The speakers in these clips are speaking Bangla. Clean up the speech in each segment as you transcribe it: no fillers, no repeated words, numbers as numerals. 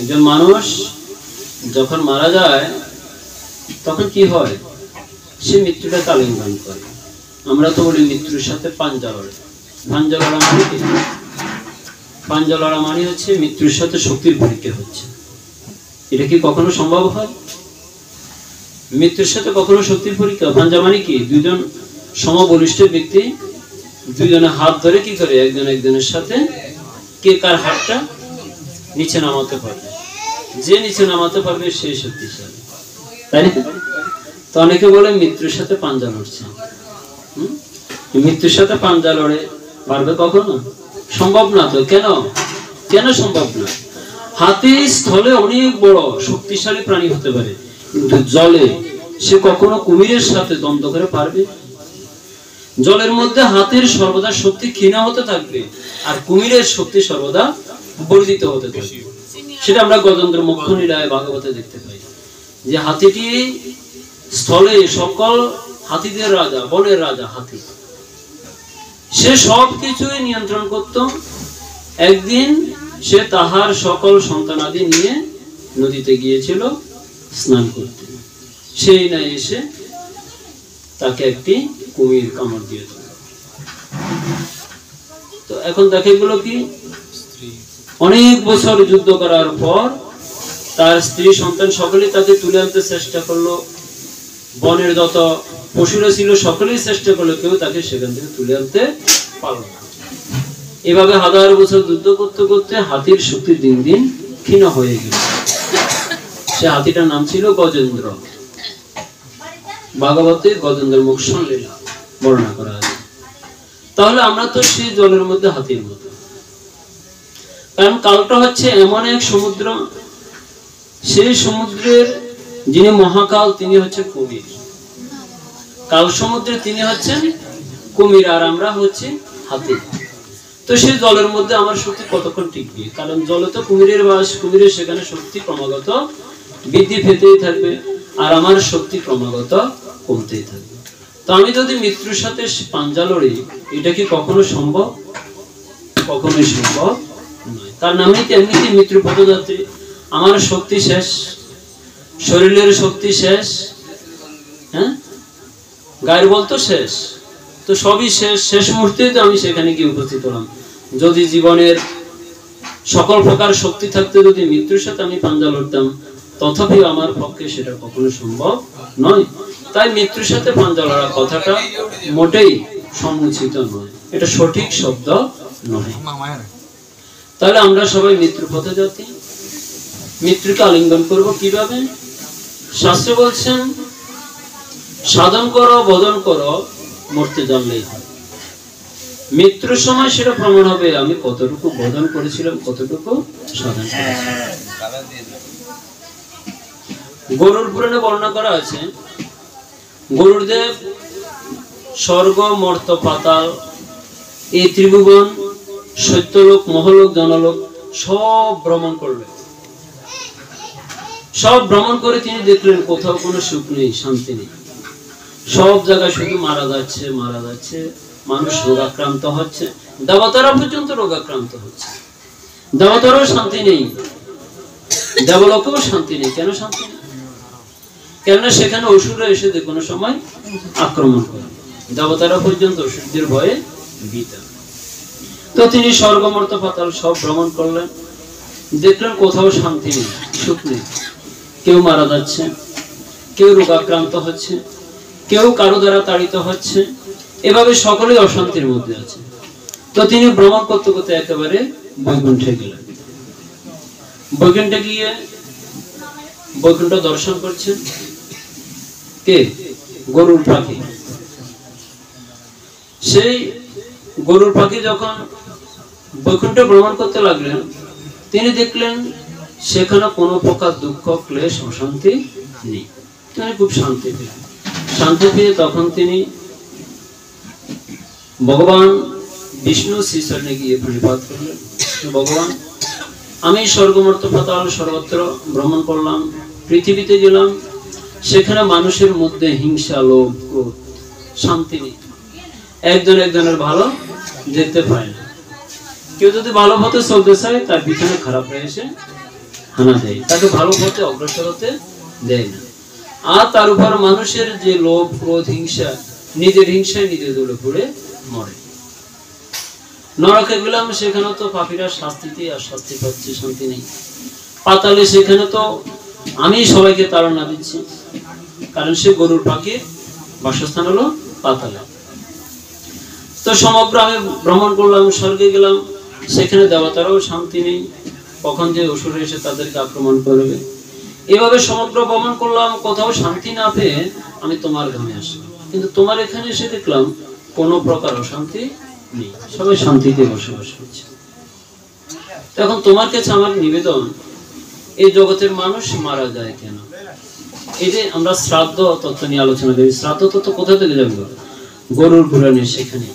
একজন মানুষ যখন মারা যায় তখন কি হয়, সে মৃত্যুটাকে আলিঙ্গন করে। আমরা তো বলি মৃত্যুর সাথে পাঞ্জা লড়ে। পাঞ্জা লড়া মানে কি? পাঞ্জা লড়া মানে হচ্ছে মৃত্যুর সাথে শক্তির পরীক্ষা হচ্ছে। এটা কি কখনো সম্ভব হয়? মৃত্যুর সাথে কখনো শক্তির পরীক্ষা? পাঞ্জা মানে কি? দুইজন সমবলিষ্ঠ ব্যক্তি দুইজনে হাত ধরে কি করে একজন একজনের সাথে কে কার হাতটা নিচে নামাতে পারবে, যে নিচে নামাতে পারবে সে শক্তিশালী, তাই না? তো অনেকে বলে মৃত্যুর সাথে পাঞ্জা লড়ছে। মৃত্যুর সাথে পাঞ্জা লড়ে পারবে কখনো? সম্ভব না। তো কেন কেন সম্ভব না? হাতি স্থলে অনেক বড় শক্তিশালী প্রাণী হতে পারে, কিন্তু জলে সে কখনো কুমিরের সাথে দ্বন্দ্ব করে পারবে? জলের মধ্যে হাতির সর্বদা শক্তি ক্ষীণ হতে থাকবে, আর কুমিরের শক্তি সর্বদা বর্ধিত হতে থাকবে। সেটা আমরা গজেন্দ্র মোক্ষ লীলায় ভাগবতে দেখতে পাই যে হাতিটি স্থলে সকল হাতিদের রাজা, বনের রাজা হাতি, সে সবকিছুই নিয়ন্ত্রণ করত। একদিন সে তাহার সকল সন্তানাদি নিয়ে নদীতে গিয়েছিল স্নান করতে। সেই না এসে তাকে একটি কুমির কামড় দিয়ে দিল। তো এখন দেখে গেল কি, অনেক বছর যুদ্ধ করার পর তার স্ত্রী সন্তান সকলেই তাকে তুলে আনতে চেষ্টা করলো। বনের যত পশুরা ছিল সকলেই চেষ্টা করলো, কেউ তাকে সেখান থেকে তুলে আনতে পারল না। এভাবে হাজার বছর যুদ্ধ করতে করতে হাতির শক্তি দিন দিন ক্ষীণ হয়ে গেল। সে হাতিটার নাম ছিল গজেন্দ্র। ভাগবতে গজেন্দ্র মোক্ষ লীলা বর্ণনা করা আছে। তাহলে আমরা তো সেই জলের মধ্যে হাতির মতো, কারণ কালটা হচ্ছে এমন এক সমুদ্র, সেই সমুদ্রের যিনি মহাকাল তিনি হচ্ছে কুমির। কাল সমুদ্রে তিনি হচ্ছেন কুমির, আর আমরা হচ্ছে হাতি। তো সেই জলের মধ্যে আমার শক্তি কতক্ষণ টিকবে? কারণ জলে তো কুমিরের বাস, কুমিরের সেখানে শক্তি ক্রমাগত বৃদ্ধি পেতেই থাকবে, আর আমার শক্তি ক্রমাগত কমতেই থাকবে। তো আমি যদি মৃত্যুর সাথে পাঞ্জা লড়ি, এটা কি কখনো সম্ভব? কখনোই সম্ভব নয়। তার নামে কি এমনিতে মৃত্যু পথযাত্রী। আমার শক্তি শেষ, শরীরের শক্তি শেষ, হ্যাঁ, গায়ের বল তো শেষ, তো সবই শেষ। শেষ মুহূর্তে তো আমি সেখানে গিয়ে উপস্থিত হলাম। যদি জীবনের সকল প্রকার শক্তি থাকতে যদি মৃত্যুর সাথে আমি পাঞ্জা লড়তাম, তথাপি আমার পক্ষে সেটা কখনো সম্ভব নয়। তাই মৃত্যুর সাথে পাঞ্জা লড়া কথাটা মোটেই সমুচিত নয়, এটা সঠিক শব্দ নয়। তাহলে আমরা সবাই মৃত্যুর পথে যাচ্ছি। মৃত্যুকে আলিঙ্গন করব কিভাবে? শাস্ত্র বলছেন, সাধন করো, ভজন করো, মরতে জানলেই হয়। মৃত্যুর সময় সেটা প্রমাণ হবে আমি কতটুকু ভজন করেছিলাম, কতটুকু সাধন করেছিলাম। গরুর পুরাণে বর্ণনা করা আছে, গরুরদেব স্বর্গ, মর্ত, পাতাল, এই ত্রিভুবন, সত্যলোক, মহলোক, জনলোক সব ভ্রমণ করলেন। সব ভ্রমণ করে তিনি দেখলেন কোথাও কোনো সুখ নেই, শান্তি নেই। সব জায়গায় শুধু মারা যাচ্ছে, মারা যাচ্ছে, মানুষ রোগাক্রান্ত হচ্ছে, দেবতারা পর্যন্ত রোগাক্রান্ত হচ্ছে। দেবতারও শান্তি নেই, দেবলোকেও শান্তি নেই। কেন শান্তি নেই? কেননা সেখানে অসুররা এসে যে কোনো সময় আক্রমণ করে। দেবতারা পর্যন্ত অসুরদের ভয়ে ভীত। তো তিনি স্বর্গ, মর্ত, পাতাল সব ভ্রমণ করলেন, দেখলেন কোথাও শান্তি নেই, সুখ নেই। কেউ মারা যাচ্ছে, কেউ রোগাক্রান্ত হচ্ছে, কেউ কারো দ্বারা তাড়িত হচ্ছে, এভাবে সকলেই অশান্তির মধ্যে আছে। তো তিনি ভ্রমণ করতে করতে একেবারে বৈকুণ্ঠে গেলেন। বৈকুণ্ঠে গিয়ে বৈকুণ্ঠ দর্শন করছেন কে? গরুর পাখি। সেই গরুর পাখি যখন বৈকুণ্ঠ ভ্রমণ করতে লাগলেন, তিনি দেখলেন সেখানে কোনো প্রকার দুঃখ, ক্লেশ, অশান্তি নেই। তিনি খুব শান্তি পেলেন। শান্তি পেয়ে তখন তিনি ভগবান বিষ্ণু শ্রীচরণে গিয়ে প্রণিপাত করলেন, ভগবান, আমি স্বর্গমর্ত পাতাল সর্বত্র ভ্রমণ করলাম, পৃথিবীতে গেলাম, সেখানে মানুষের মধ্যে হিংসা, লোভ, ক্রোধ, শান্তি নেই। একজন একজনের ভালো দেখতে পায় না। কেউ যদি ভালো পথে চলতে চায় তার পিছনে খারাপ এসে হানা দেয়, তাকে ভালো পথে অগ্রসর হতে দেয় না। আর তার উপর মানুষের যে লোভ, ক্রোধ, হিংসা, নিজের হিংসায় নিজে জ্বলে পুড়ে মরে। নরকে গেলাম, সেখানে তো পাপীরা শাস্তিতে আর শাস্তি পাচ্ছে, শান্তি নেই। পাতালে, সেখানে তো আমি সবাইকে তাড়না দিচ্ছি, কারণ সে গরুর পাখির বাসস্থান হলো পাতালে। তো সমগ্র আমি ভ্রমণ করলাম, স্বর্গে গেলাম, সেখানে দেবতারাও শান্তি নেই, কখন যে অসুর এসে তাদেরকে আক্রমণ করবে। এভাবে সমগ্র ভ্রমণ করলাম, কোথাও শান্তি না পেয়ে আমি তোমার ধামে আসলাম। কিন্তু তোমার এখানে এসে দেখলাম কোনো প্রকার অশান্তি নেই, সবাই শান্তিতে বসবাস করছে। তখন তোমার কাছে আমার নিবেদন, এই জগতের মানুষ মারা যায় কেন? এই যে আমরা শ্রাদ্ধ তত্ত্ব নিয়ে আলোচনা করি, শ্রাদ্ধ তত্ত্ব কোথা থেকে যাবে? গরুর পুরাণে, সেখানে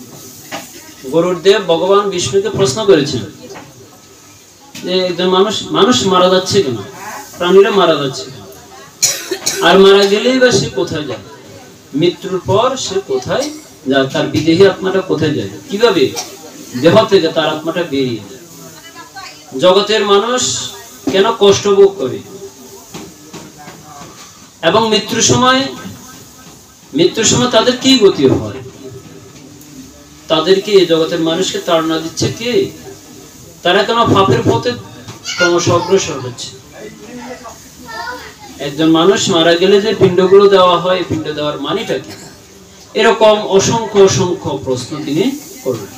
গরুর দেব ভগবান বিষ্ণুকে প্রশ্ন করেছিল যে একজন মানুষ মারা যাচ্ছে কেন, প্রাণীরা মারা যাচ্ছে কেন, আর মারা গেলেই বা সে কোথায় যায়? মৃত্যুর পর সে কোথায় যায়? তার বিদেহী আত্মাটা কোথায় যায়? কিভাবে দেহ থেকে তার আত্মাটা বেরিয়ে যায়? জগতের মানুষ কেন কষ্ট ভোগ করে, এবং মৃত্যুর সময় তাদের কি গতি হয়? তাদেরকে, এই জগতের মানুষকে তাড়না দিচ্ছে কে? তারা কেন পাপের পথে ক্রমশ অগ্রসর হচ্ছে? একজন মানুষ মারা গেলে যে পিণ্ডগুলো দেওয়া হয়, পিণ্ড দেওয়ার মানেটা কি? এরকম অসংখ্য অসংখ্য প্রশ্ন তিনি করলেন।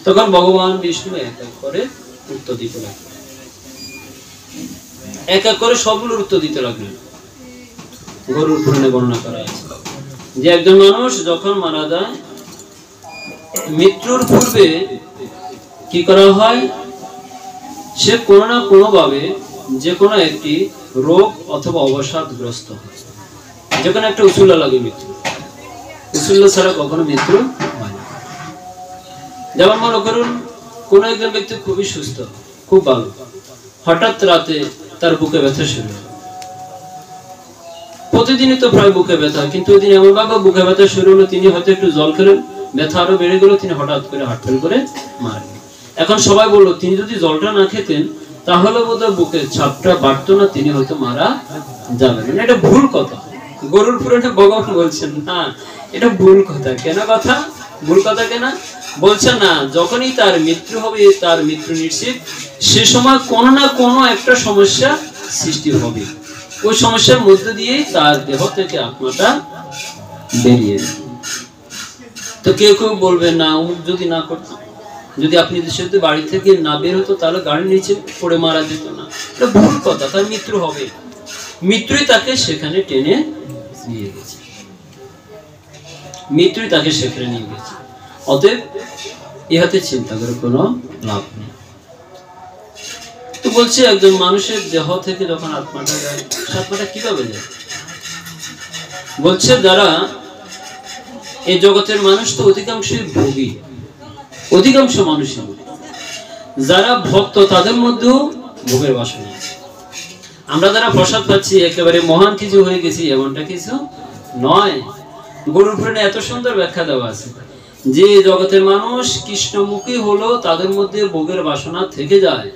তখন ভগবান বিষ্ণু এক এক করে উত্তর দিতে লাগলেন, এক এক করে সবগুলোর উত্তর দিতে লাগলেন। গরুর পুরাণে বর্ণনা করা আছে যে একজন মানুষ যখন মারা যায়, মৃত্যুর পূর্বে কি করা হয়? সে কোনো না কোনো ভাবে যে কোনো একটি রোগ অথবা অবসাদগ্রস্ত হয়। যে কোনো একটা উসুল্লা লাগে মৃত্যু, উসুল্লা ছাড়া কখনো মৃত্যু হয় না। যেমন মনে করুন, কোন একজন ব্যক্তি খুবই সুস্থ, খুব ভালো, হঠাৎ রাতে তার বুকে ব্যথা শুরু হয়। প্রতিদিনই তো প্রায় বুকে ব্যথা, কিন্তু ওই দিন এমন ভাবে বুকে ব্যথা শুরু হলো, তিনি হয়তো একটু জল খেলেন, ব্যথা আরো বেড়ে গেল, তিনি হঠাৎ করে হার্ট ফেল করে মারা গেলেন। এখন সবাই বললো, তিনি যদি জলটা না খেতেন তাহলে বোধহয় বুকের ছাপটা বাড়তো না, তিনি হয়তো মারা যাবেন না। এটা ভুল কথা। গরুর পুরাণে ভগবান বলছেন না, এটা ভুল কথা। কেন কথা ভুল কথা কেন বলছেন? না, যখনই তার মৃত্যু হবে, তার মৃত্যু নিশ্চিত, সে সময় কোনো না কোনো একটা সমস্যা সৃষ্টি হবে। ওই সমস্যার মধ্যে দিয়ে তার দেহ থেকে আত্মাটা বেরিয়ে যাবে। তো কেউ কেউ বলবে, না, যদি না করতাম, যদি আপনি যদি বাড়ি থেকে না বের হতো, তাহলে গাড়ির নিচে পড়ে মারা যেত না। এটা ভুল কথা। তার মৃত্যু হবে, মৃত্যুই তাকে সেখানে টেনে নিয়ে গেছে, মৃত্যুই তাকে সেখানে নিয়ে গেছে। অতএব ইহাতে চিন্তা করে কোনো লাভ নেই। তো বলছে, একজন মানুষের দেহ থেকে যখন আত্মাটা যায়, আত্মাটা কিভাবে যায়? বলছে, যারা এই জগতের মানুষ তো অধিকাংশই ভোগী, অধিকাংশ মানুষই যারা ভক্ত, তাদের মধ্যেও ভোগের বাসনা আছে। আমরা যারা প্রসাদ পাচ্ছি একেবারে মহান কিছু হয়ে গেছি, এমনটা কিছু নয়। গরুর পুরাণে এত সুন্দর ব্যাখ্যা দেওয়া আছে যে জগতের মানুষ কৃষ্ণমুখী হলো, তাদের মধ্যে ভোগের বাসনা থেকে যায়।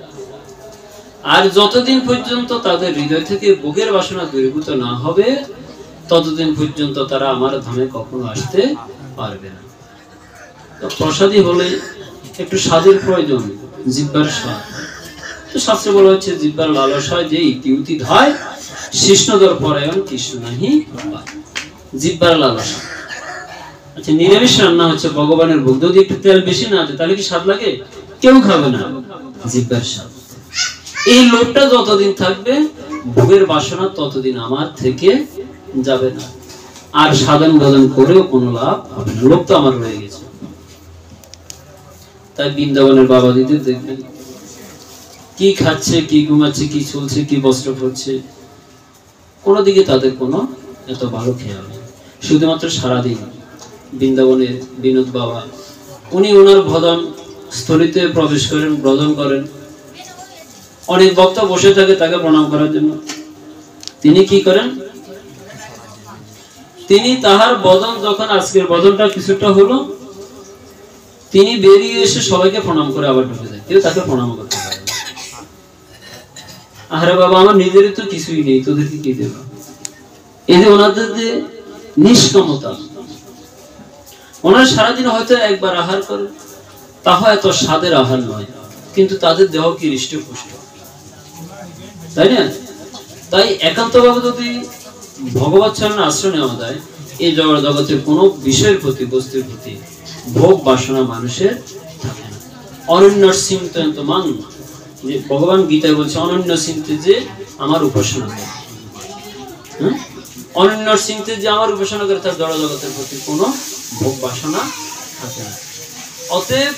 আর যতদিন পর্যন্ত তাদের হৃদয় থেকে ভোগের বাসনা দূরীভূত না হবে, ততদিন পর্যন্ত তারা আমার ধামে কখনো আসতে পারবে না। তো প্রসাদী হলে একটু স্বাদের প্রয়োজন, জিহ্বার স্বাদ। তো শাস্ত্রে বলা হচ্ছে, জিহ্বার লালস হয় যে ইতিউতি ধায়, শিষ্ণদর পরায়ণ কৃষ্ণ নাহি পায়। জিহ্বার লালস। আচ্ছা, নিরামিষ রান্না হচ্ছে, ভগবানের ভোগ, যদি একটু তেল বেশি না আছে তাহলে কি স্বাদ লাগে? কেউ খাবে না। জিহ্বার স্বাদ, এই লোভটা যতদিন থাকবে, ভোগের বাসনা ততদিন আমার থেকে যাবে না। আর সাধন ভজন করেও কোনো লাভ হবে না, লোভ তো আমার রয়ে গেছে। তাই বৃন্দাবনের বাবা দিদি দেখবেন, কি খাচ্ছে, কি ঘুমাচ্ছে, কি চলছে, কি বস্ত্র পরছে, কোনো দিকে তাদের কোনো এত ভালো খেয়াল নেই। শুধুমাত্র সারাদিন বৃন্দাবনের বিনোদ বাবা, উনি ওনার ভজন স্থলিতে প্রবেশ করেন, ভজন করেন, অনেক ভক্ত বসে থাকে তাকে প্রণাম করার জন্য। তিনি কি করেন? তিনি তাহার বদন, যখন আজকের বদনটা কিছুটা হলো, তিনি বেরিয়ে এসে সবাইকে প্রণাম করে আবার ঢুকে যায়, কেউ তাকে প্রণাম করতে পারে না। আরে বাবা আমার নিজেরই তো কিছুই নেই, তোদেরকে কি দেব। এই যে ওনাদের যে নিষ্কামতা, ওনারা সারাদিন হয়তো একবার আহার করে, তাও এত স্বাদের আহার নয়, কিন্তু তাদের দেহ কি হৃষ্টপুষ্ট, তাই না? তাই একান্তভাবে যদি ভগবত চরণে আশ্রয় নেওয়া যায়, এই জগতের কোনো বিষয়ের প্রতি, বস্তুর প্রতি ভোগ বাসনা মানুষের থাকে না। অনন্য চিন্তয়ন্ত মান, যে ভগবান গীতায় বলছে অনন্য চিন্তে যে আমার উপাসনা করে, অনন্য চিন্তে যে আমার উপাসনা করে, তার জড় জগতের প্রতি কোনো ভোগ বাসনা থাকে না। অতএব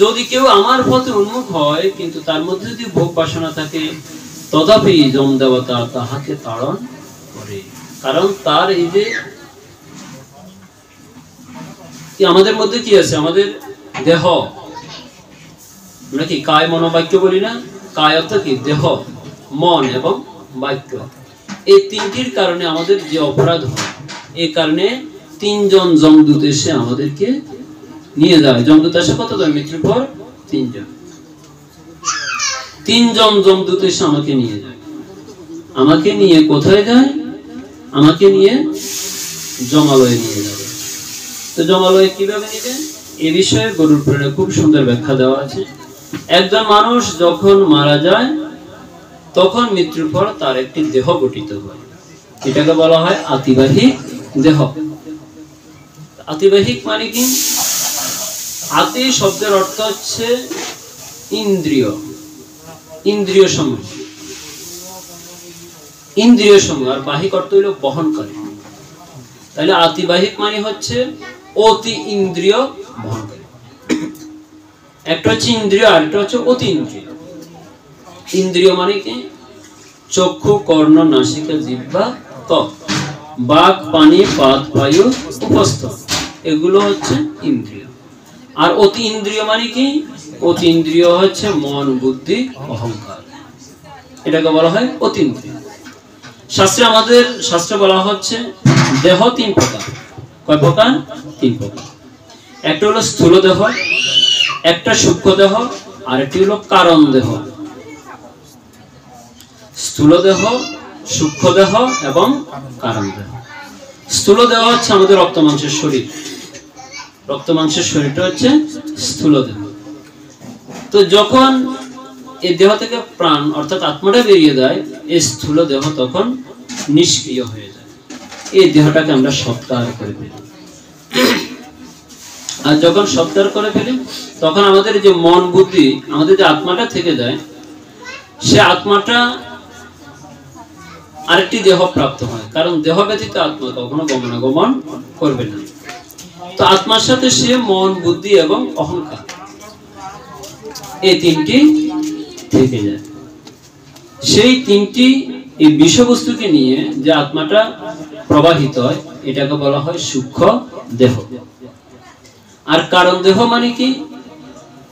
যদি কেউ আমার পথে উন্মুখ হয়, কিন্তু তার মধ্যে যদি ভোগ বাসনা থাকে, তথাপি যম দেবতা তাহাকে তাড়ন করে। কারণ তার এই যে আমাদের মধ্যে কি আছে, আমাদের দেহ, আমরা কি কায় মনোবাক্য বলি না? কায় অর্থ কি? দেহ, মন এবং বাক্য। এই তিনটির কারণে আমাদের যে অপরাধ হয়, এই কারণে তিনজন যমদূত এসে আমাদেরকে নিয়ে যায়। যমদূত এসে কতজন? মৃত্যুর পর তিনজন। তিনজন যমদূত এসে আমাকে নিয়ে যায়। আমাকে নিয়ে কোথায় যায়? আমাকে নিয়ে যমালয়ে নিয়ে যাবে। তো যমালয়ে কিভাবে নিবে, এ বিষয়ে গরুর পুরাণে খুব সুন্দর ব্যাখ্যা দেওয়া আছে। একজন মানুষ যখন মারা যায়, তখন মৃত্যুর পর তার একটি দেহ গঠিত হয়, এটাকে বলা হয় আতিবাহিক দেহ। আতিবাহিক মানে কি? আতি শব্দের অর্থ হচ্ছে ইন্দ্রিয়, ইন্দ্রিয় সমূহ, ইন্দ্রিয় সমূহ, আর বাহিক অর্থ হইল বহন করে। তাহলে আতিবাহিক মানে হচ্ছে অতি ইন্দ্রিয় বহন করে। একটা হচ্ছে ইন্দ্রিয়, আর একটা হচ্ছে অতি ইন্দ্রিয়। ইন্দ্রিয় মানে কি? চক্ষু, কর্ণ, নাসিকা, জিহ্বা, ত্বক, বাক, পানি, পাদ, বায়ু, উপস্থ, এগুলো হচ্ছে ইন্দ্রিয়। আর অতি ইন্দ্রিয় মানে কি? অতি ইন্দ্রিয় হচ্ছে মন, বুদ্ধি, অহংকার, এটাকে বলা হয় অতীন্দ্রিয়। শাস্ত্রে, আমাদের শাস্ত্রে বলা হচ্ছে দেহ তিন প্রকার। কয় প্রকার? তিন প্রকার। একটা হলো স্থূল দেহ, একটা সূক্ষ্ম দেহ, আর একটি হলো কারণ দেহ। স্থূল দেহ, সূক্ষ্ম দেহ এবং কারণ দেহ। স্থূল দেহ হচ্ছে আমাদের রক্ত মাংসের শরীর, রক্ত মাংসের শরীরটা হচ্ছে স্থূল দেহ। তো যখন এই দেহ থেকে প্রাণ অর্থাৎ আত্মাটা বেরিয়ে যায়, এই স্থূল দেহ তখন নিষ্ক্রিয় হয়ে যায়। এই দেহটাকে আমরা সৎকার করে ফেলি। আর যখন সৎকার করে ফেলি, তখন আমাদের যে মন, বুদ্ধি, আমাদের যে আত্মাটা থেকে যায়, সে আত্মাটা আরেকটি দেহ প্রাপ্ত হয়। কারণ দেহ ব্যতীত আত্মা কখনো গমনাগমন করবে না। তো আত্মার সাথে সে মন, বুদ্ধি এবং অহংকার, এই তিনটি থেকে যায়। সেই তিনটি এই বিষয়বস্তুকে নিয়ে যে আত্মাটা প্রবাহিত হয়, এটাকে বলা হয় সূক্ষ্ম দেহ। আর কারণ দেহ মানে কি?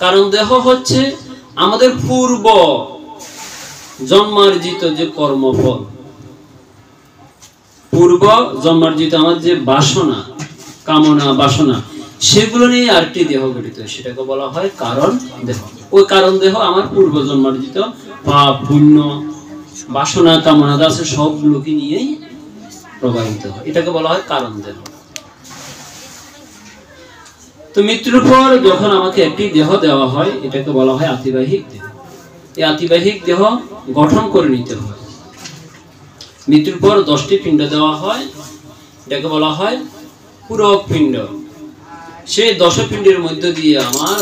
কারণ দেহ হচ্ছে আমাদের পূর্ব জন্মার্জিত যে কর্মফল, পূর্ব জন্মার্জিত আমাদের যে বাসনা, কামনা, বাসনা, সেগুলো নিয়ে আরেকটি দেহ গঠিত, সেটাকে বলা হয় কারণ দেহ। ওই কারণ দেহ আমার পূর্ব জন্মার্জিত পাপ, পুণ্য, বাসনা, কামনা আছে, সবগুলোকে নিয়েই প্রবাহিত হয়, এটাকে বলা হয় কারণ দেহ। তো মৃত্যুর পর যখন আমাকে একটি দেহ দেওয়া হয়, এটাকে বলা হয় আতিবাহিক দেহ। এই আতিবাহিক দেহ গঠন করে নিতে হয়। মৃত্যুর পর 10টি পিণ্ড দেওয়া হয়, এটাকে বলা হয় পুরক পিণ্ড। সেই 10 পিণ্ডের মধ্য দিয়ে আমার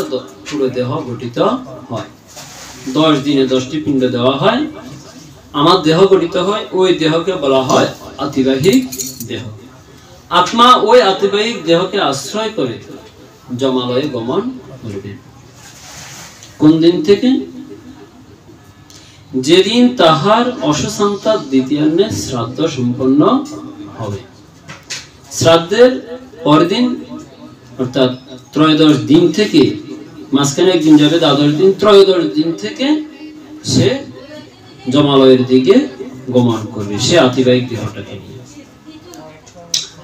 পুরো দেহ গঠিত হয়। 10 দিনে 10টি পিণ্ড দেওয়া হয়, আমার দেহ গঠিত হয়। ওই দেহকে বলা হয় আতিবাহিক দেহ। আত্মা ওই আতিবাহিক দেহকে আশ্রয় করে যমালয়ে গমন করবে। কোন দিন থেকে? যেদিন তাহার অশ্বসন্তা দ্বিতীয়ান্নে শ্রাদ্ধ সম্পন্ন হবে। শ্রাদ্ধের পরদিন অর্থাৎ 13 দিন থেকে, মাঝখানে একদিন যাবে, 12 দিন, 13 দিন থেকে সে যমালয়ের দিকে গমন করবে, সে আতিবাহিক দেহটাকে নিয়ে।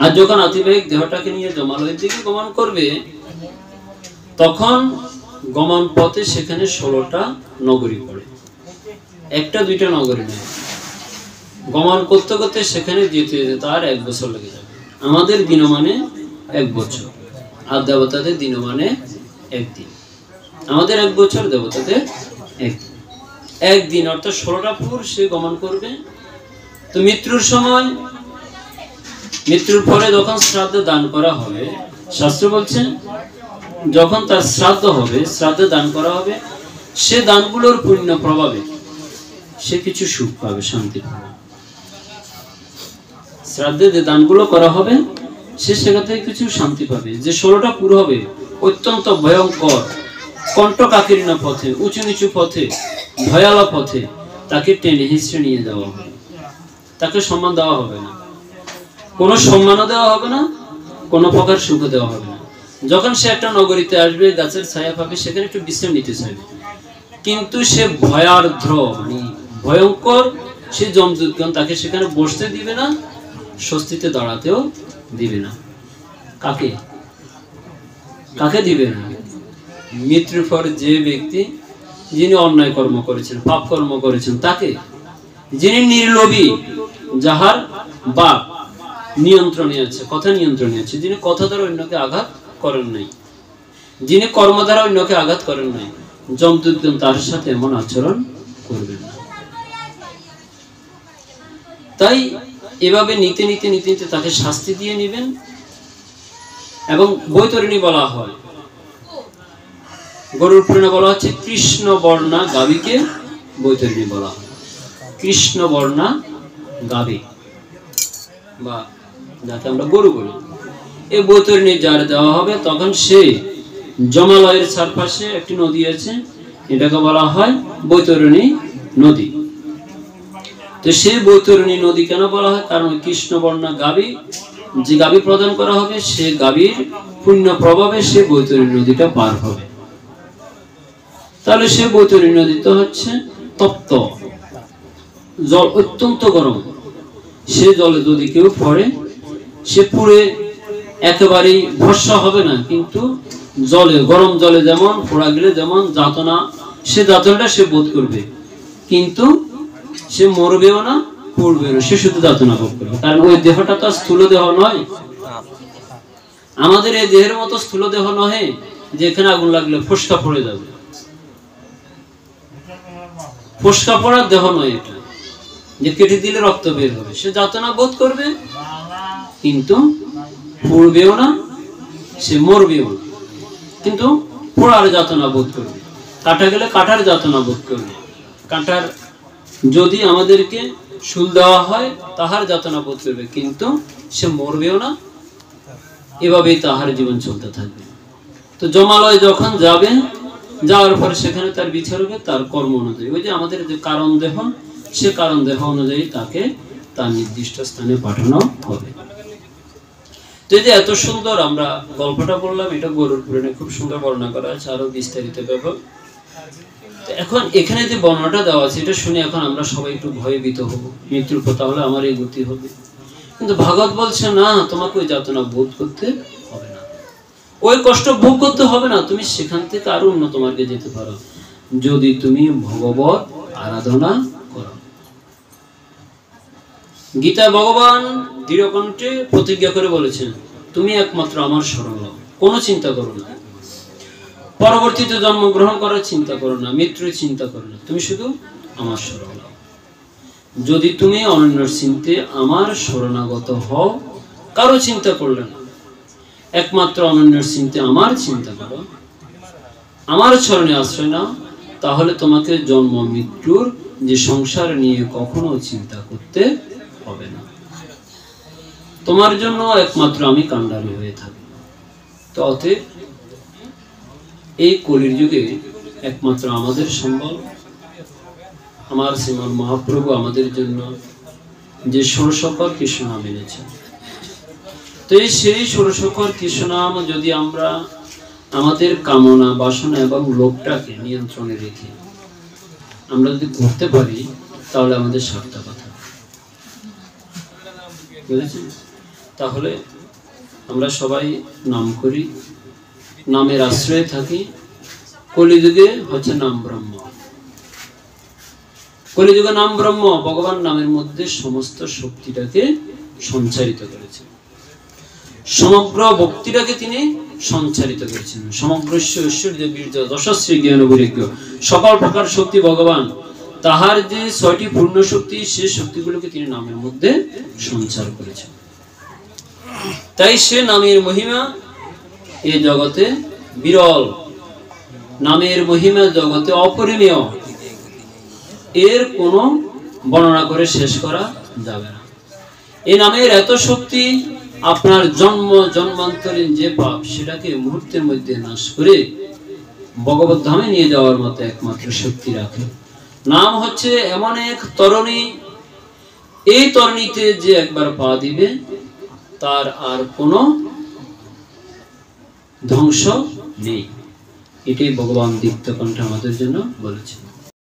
আর যখন আতিবাহিক দেহটাকে নিয়ে যমালয়ের দিকে গমন করবে, তখন গমন পথে সেখানে 16টা নগরী পড়ে। একটা দুইটা নগরী নয়, গমন করতে করতে সেখানে যেতে যেতে তার 1 বছর লেগে যাবে। আমাদের দিনমানে 1 বছর, আর দেবতাদের দিনমানে 1 দিন। আমাদের 1 বছর, দেবতাদের 1 দিন। 1 দিন অর্থাৎ 16টা পুর সে গমন করবে। তো মৃত্যুর সময়, মৃত্যুর পরে যখন শ্রাদ্ধ দান করা হবে, শাস্ত্র বলছে যখন তার শ্রাদ্ধ হবে, শ্রাদ্ধে দান করা হবে, সে দানগুলোর পুণ্য প্রভাবে সে কিছু সুখ পাবে, শান্তি পাবে। শ্রাদ্ধে যে দানগুলো করা হবে সে সেখান থেকে কিছু শান্তি পাবে। যে 16টা পুর হবে অত্যন্ত ভয়ঙ্কর কণ্টকাকীর্ণ পথে, উঁচু নিচু পথে, ভয়াল পথে তাকে টেনে হিঁচড়ে নিয়ে যাওয়া হবে। তাকে সম্মান দেওয়া হবে না, কোনো সম্মানও দেওয়া হবে না, কোনো প্রকার সুখও দেওয়া হবে না। যখন সে একটা নগরীতে আসবে, গাছের ছায়া পাবে, সেখানে একটু বিশ্রাম নিতে চাইবে, কিন্তু সে ভয়ার্দ্র মানে ভয়ঙ্কর সে যমদূতগণ তাকে সেখানে বসতে দিবে না, স্বস্তিতে দাঁড়াতেও দিবে না। কাকে কাকে দিবে না? মৃত্যুর পর যে ব্যক্তি যিনি অন্যায় কর্ম করেছেন, পাপ কর্ম করেছেন তাকে, যিনি নির্লোভী, যাহার বাক নিয়ন্ত্রণে আছে, কথা নিয়ন্ত্রণে আছে, যিনি কথা দ্বারা অন্যকে আঘাত করেন নাই, যিনি কর্ম দ্বারা অন্যকে আঘাত করেন নাই, যমদূতগণ তার সাথে এমন আচরণ করবেন না। তাই এভাবে নিতে নিতে নিতে নিতে তাকে শাস্তি দিয়ে নেবেন। এবং বৈতরণী বলা হয়, গরুর পুরাণে বলা হচ্ছে কৃষ্ণ বর্ণা গাভীকে বৈতরণী বলা হয়। কৃষ্ণ বর্ণা গাভী বা যাকে আমরা গরু বলি, এই বৈতরণী যার দেওয়া হবে, তখন সে জমালয়ের চারপাশে একটি নদী আছে, এটাকে বলা হয় বৈতরণী নদী। তো সেই বৈতরণী নদী কেন বলা হয়? কারণ কৃষ্ণ বর্ণা গাভী, যে গাভী প্রদান করা হবে সে গাভীর পুণ্য প্রভাবে সে বৈতরণী নদীটা পার হবে। তাহলে সে বৈতরণী নদী তো হচ্ছে তপ্ত জল, অত্যন্ত গরম। সে জলে যদি কেউ পড়ে, সে পুড়ে একেবারেই ভস্ম হবে না, কিন্তু জলে, গরম জলে যেমন পোড়া গেলে যেমন যাতনা, সে যাতনাটা সে বোধ করবে, কিন্তু সে মরবেও না, পড়বেও না, সে শুধু যাতনা ভোগ করবে। কারণ ওই দেহটা তো স্থূল দেহ নয়, আমাদের এই দেহের মতো স্থূল দেহ নহে যে এখানে আগুন লাগলে ফোসকা পড়ে যাবে। ফোসকা পড়ার দেহ নয় এটা, যে কেটে দিলে রক্ত বের হবে। সে যাতনা বোধ করবে, কিন্তু পড়বেও না, সে মরবেও না, কিন্তু পোড়ার যাতনা বোধ করবে। কাটা গেলে কাটার যাতনা বোধ করবে। কাটার যদি আমাদেরকে শুল দেওয়া হয় তাহার যাতনা বোধ করবে, কিন্তু সে মরবেও না। এভাবেই তাহার জীবন চলতে থাকবে। তো জমালয় যখন যাবে, যাওয়ার পরে সেখানে তার বিচার হবে তার কর্ম অনুযায়ী। ওই যে আমাদের যে কারণ দেহ, সে কারণ দেহ অনুযায়ী তাকে তার নির্দিষ্ট স্থানে পাঠানো হবে। তো এই যে এত সুন্দর আমরা গল্পটা বললাম, এটা গরুর পুরাণে খুব সুন্দর বর্ণনা করা আছে, আরো বিস্তারিত ব্যাপার। এখন এখানে যে বর্ণনাটা দেওয়া আছে, এটা শুনে এখন আমরা সবাই একটু ভয়ভীত হব, মৃত্যুর কথা হলে আমার এই গতি হবে। কিন্তু ভাগবত বলছে না, তোমাকে ওই যাতনা বোধ করতে হবে না, ওই কষ্ট ভোগ করতে হবে না। তুমি সেখান থেকে আরো উন্নত মার্গে যেতে পারো যদি তুমি ভগবত আরাধনা করো। গীতা ভগবান দৃঢ়কণ্ঠে প্রতিজ্ঞা করে বলেছেন, তুমি একমাত্র আমার শরণ নাও, কোনো চিন্তা করো না, পরবর্তীতে জন্মগ্রহণ করার চিন্তা করো না, মৃত্যুর চিন্তা করো না, তুমি শুধু আমার শরণ নাও। যদি তুমি অনন্যর চিন্তে আমার শরণাগত হও, কারো চিন্তা করলে না, একমাত্র অনন্যর চিন্তে আমার চিন্তা করো, আমার চরণে আশ্রয় নাও, তাহলে তোমাকে জন্ম মৃত্যুর যে সংসার নিয়ে কখনো চিন্তা করতে হবে না। তোমার জন্য একমাত্র আমি কাণ্ডারি হয়ে থাকি। তো অতএব এই কলির যুগে একমাত্র আমাদের সম্বল, আমার শ্রীমান মহাপ্রভু আমাদের জন্য যে ষোড়শকর কৃষ্ণ নাম এনেছেন। তো এই সেই ষোড়শকর কৃষ্ণ নাম যদি আমরা আমাদের কামনা, বাসনা এবং লোভটাকে নিয়ন্ত্রণে রেখে আমরা যদি করতে পারি, তাহলে আমাদের সার্থকতা। বুঝেছেন? তাহলে আমরা সবাই নাম করি, নামের আশ্রয়ে থাকি। কলিযুগে হচ্ছে নাম ব্রহ্ম। কলিযুগে নাম ব্রহ্ম, ভগবান নামের মধ্যে সমস্ত শক্তিটাকে সঞ্চারিত করেছেন, সমগ্র ভক্তিটাকে তিনি সঞ্চারিত করেছেন। সমগ্র ঐশ্বর্য বীর্য যশস্বী জ্ঞান বৈরাগ্য সকল প্রকার শক্তি ভগবান তাহার যে 6টি পূর্ণ শক্তি, সেই শক্তিগুলোকে তিনি নামের মধ্যে সঞ্চার করেছেন। তাই সে নামের মহিমা এই জগতে বিরল, নামের মহিমা জগতে অপরিমেয়, এর কোনো বর্ণনা করে শেষ করা যাবে না। এই নামের এত শক্তি, আপনার জন্ম জন্মান্তরীণ যে পাপ সেটাকে মুহূর্তের মধ্যে নাশ করে ভগবত ধামে নিয়ে যাওয়ার মতো একমাত্র শক্তি রাখে। নাম হচ্ছে এমন এক তরণী, এই তরণীতে যে একবার পা দিবে তার আর কোনো ধ্বংস নেই। এটাই ভগবান দীপ্ত কণ্ঠে আমাদের জন্য বলেছেন।